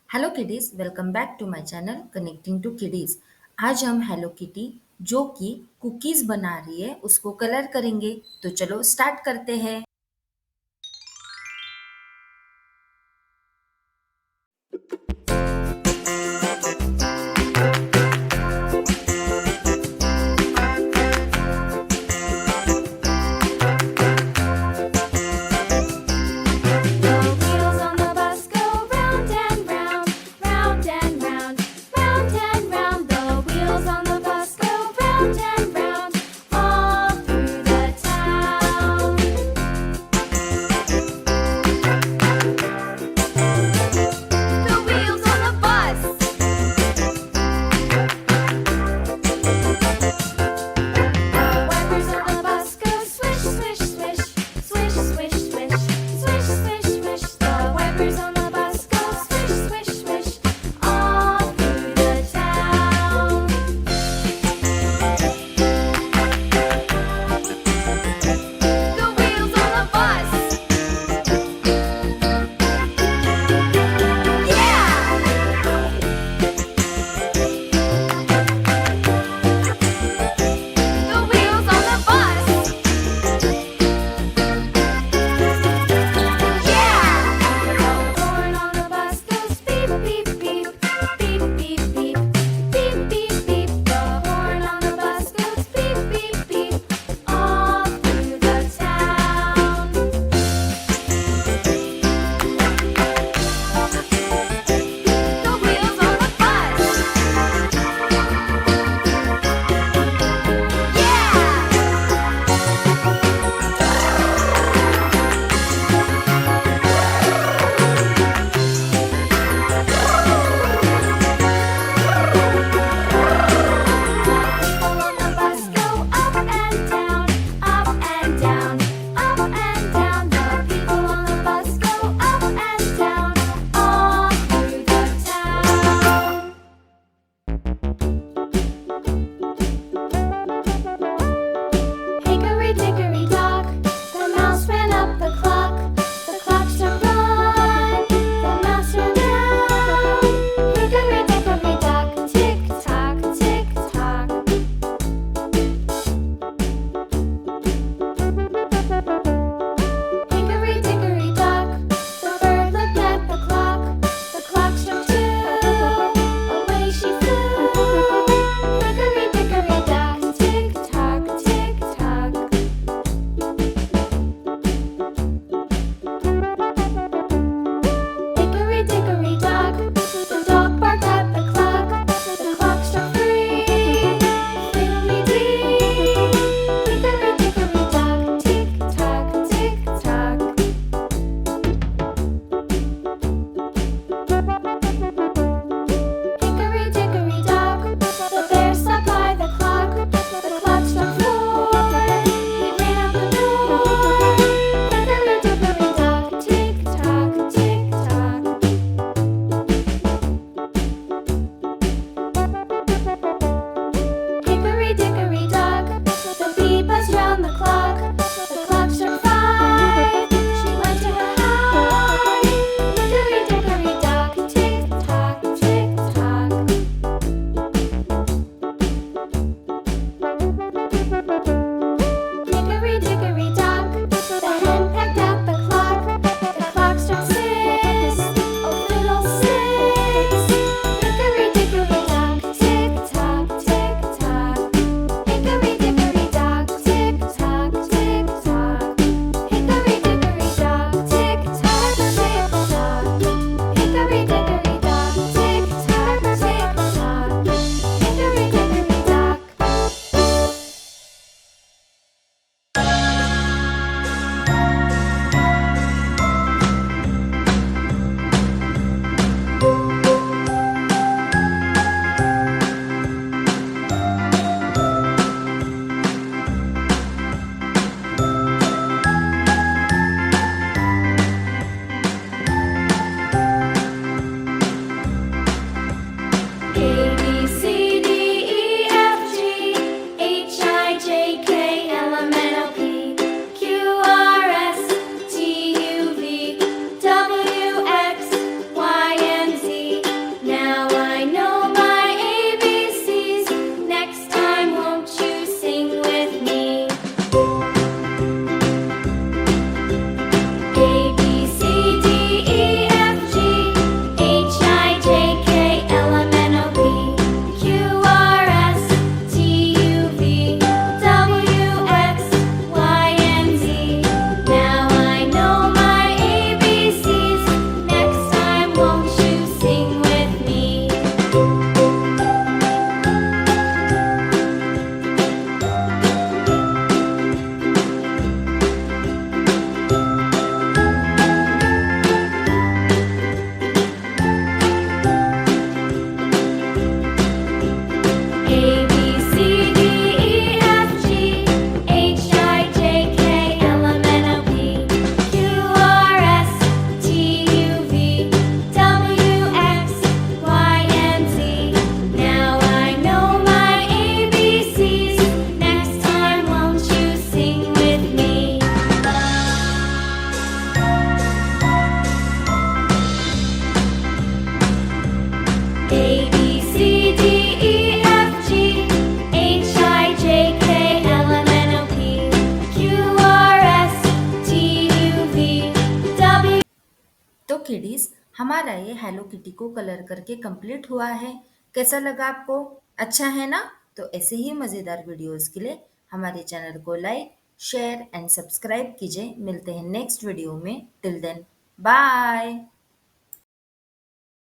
Hello kiddies, welcome back to my channel connecting to kiddies. आज हम hello kitty जो कि कुकीज बना रही है उसको कलर करेंगे। तो चलो स्टार्ट करते हैं। The wheels on the bus go round and round, round and round, round and round. The wheels on the bus go round and round, all through the town. हमारा ये हेलो किटी को colour करके complete हुआ है। कैसा लगा आपको? अच्छा है ना? तो ऐसे ही मज़ेदार वीडियोस के लिए हमारे चैनल को लाइक, शेयर एंड सब्सक्राइब कीजिए। मिलते हैं नेक्स्ट वीडियो में। Till then, bye.